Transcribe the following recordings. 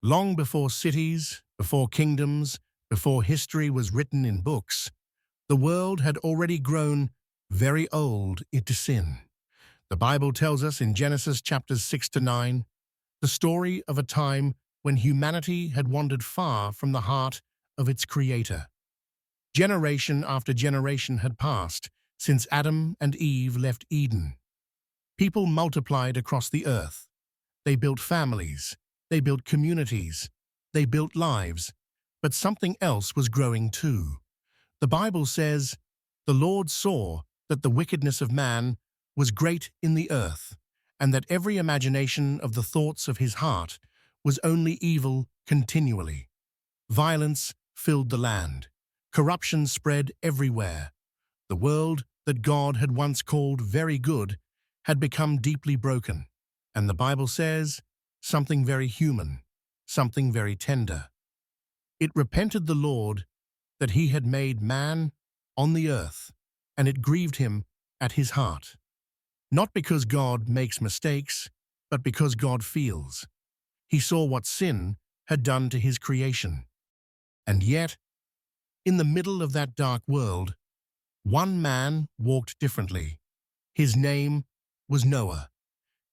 Long before cities, before kingdoms, before history was written in books, the world had already grown very old into sin. The Bible tells us in Genesis chapters 6 to 9, the story of a time when humanity had wandered far from the heart of its Creator. Generation after generation had passed since Adam and Eve left Eden. People multiplied across the earth. They built families. They built communities. They built lives. But something else was growing too. The Bible says, "The Lord saw that the wickedness of man was great in the earth, and that every imagination of the thoughts of his heart was only evil continually. Violence filled the land. Corruption spread everywhere. The world that God had once called very good had become deeply broken." And the Bible says something very human, something very tender. It repented the Lord that he had made man on the earth, and it grieved him at his heart. Not because God makes mistakes, but because God feels. He saw what sin had done to his creation. And yet, in the middle of that dark world, one man walked differently. His name was Noah.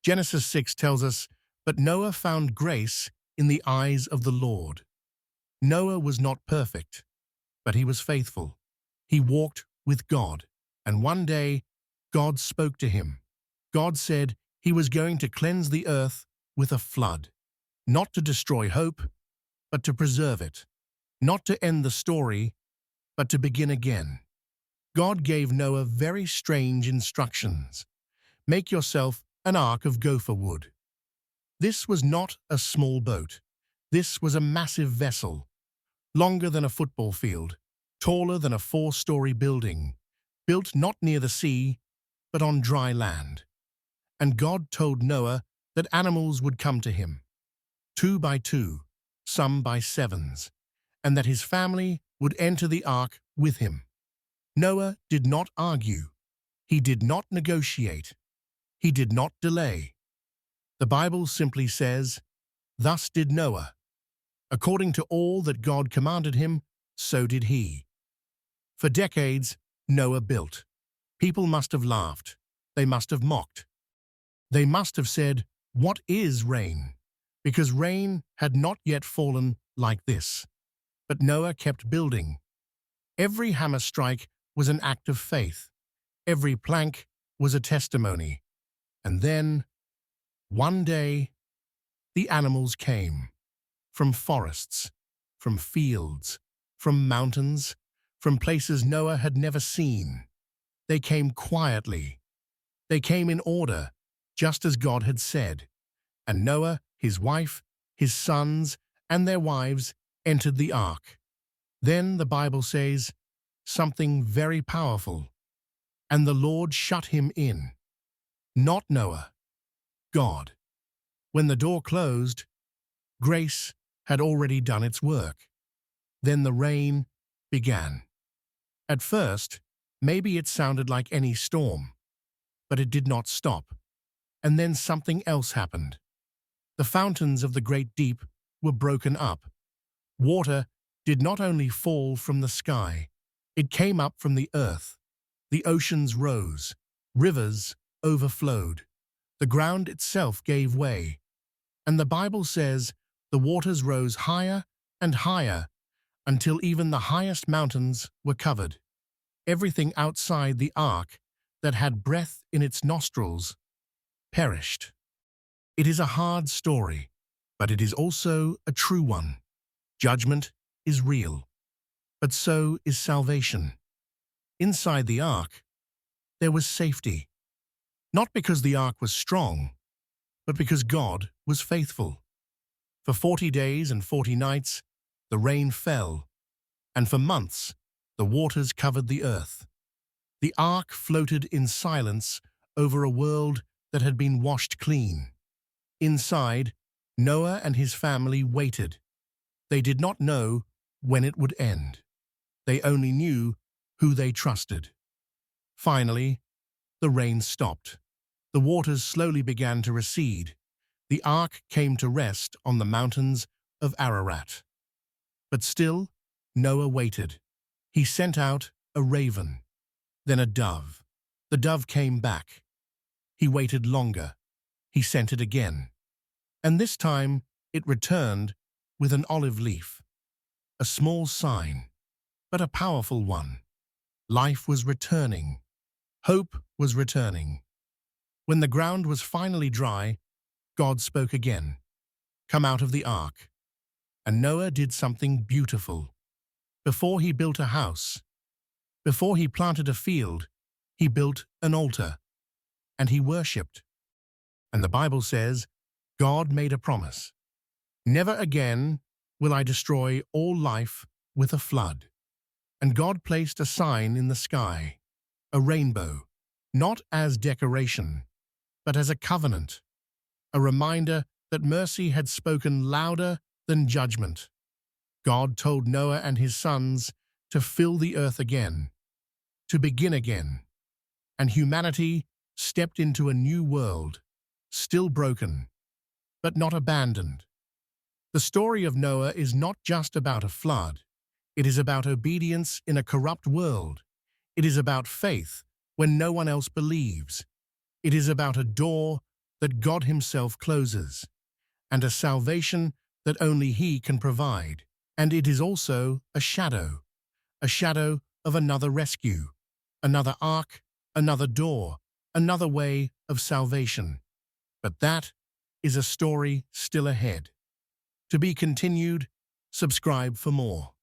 Genesis 6 tells us, "But Noah found grace in the eyes of the Lord." Noah was not perfect, but he was faithful. He walked with God, and one day God spoke to him. God said he was going to cleanse the earth with a flood, not to destroy hope, but to preserve it, not to end the story, but to begin again. God gave Noah very strange instructions. Make yourself an ark of gopher wood. This was not a small boat. This was a massive vessel, longer than a football field, taller than a 4-story building, built not near the sea, but on dry land. And God told Noah that animals would come to him, 2 by 2, some by 7s, and that his family would enter the ark with him. Noah did not argue. He did not negotiate. He did not delay. The Bible simply says, "Thus did Noah. According to all that God commanded him, so did he." For decades, Noah built. People must have laughed. They must have mocked. They must have said, "What is rain?" Because rain had not yet fallen like this. But Noah kept building. Every hammer strike was an act of faith. Every plank was a testimony. And then, one day, the animals came. From forests, from fields, from mountains, from places Noah had never seen. They came quietly. They came in order, just as God had said. And Noah, his wife, his sons, and their wives entered the ark. Then the Bible says something very powerful. And the Lord shut him in. Not Noah, God. When the door closed, grace had already done its work. Then the rain began. At first, maybe it sounded like any storm, but it did not stop. And then something else happened. The fountains of the great deep were broken up. Water did not only fall from the sky, it came up from the earth. The oceans rose, rivers overflowed, the ground itself gave way. And the Bible says the waters rose higher and higher until even the highest mountains were covered. Everything outside the ark that had breath in its nostrils perished. It is a hard story, but it is also a true one. Judgment is real, but so is salvation. Inside the ark, there was safety. Not because the ark was strong, but because God was faithful. For 40 days and 40 nights, the rain fell, and for months, the waters covered the earth. The ark floated in silence over a world that had been washed clean. Inside, Noah and his family waited. They did not know when it would end. They only knew who they trusted. Finally, the rain stopped. The waters slowly began to recede. The ark came to rest on the mountains of Ararat. But still, Noah waited. He sent out a raven, then a dove. The dove came back. He waited longer. He sent it again. And this time it returned with an olive leaf, a small sign, but a powerful one. Life was returning. Hope was returning. When the ground was finally dry, God spoke again. "Come out of the ark." And Noah did something beautiful. Before he built a house, before he planted a field, he built an altar, and he worshipped. And the Bible says, God made a promise. "Never again will I destroy all life with a flood." And God placed a sign in the sky, a rainbow, not as decoration, but as a covenant, a reminder that mercy had spoken louder than judgment. God told Noah and his sons to fill the earth again, to begin again, and humanity stepped into a new world, still broken, but not abandoned. The story of Noah is not just about a flood. It is about obedience in a corrupt world. It is about faith when no one else believes. It is about a door that God Himself closes, and a salvation that only He can provide. And it is also a shadow of another rescue, another ark, another door, another way of salvation. But that is a story still ahead. To be continued, subscribe for more.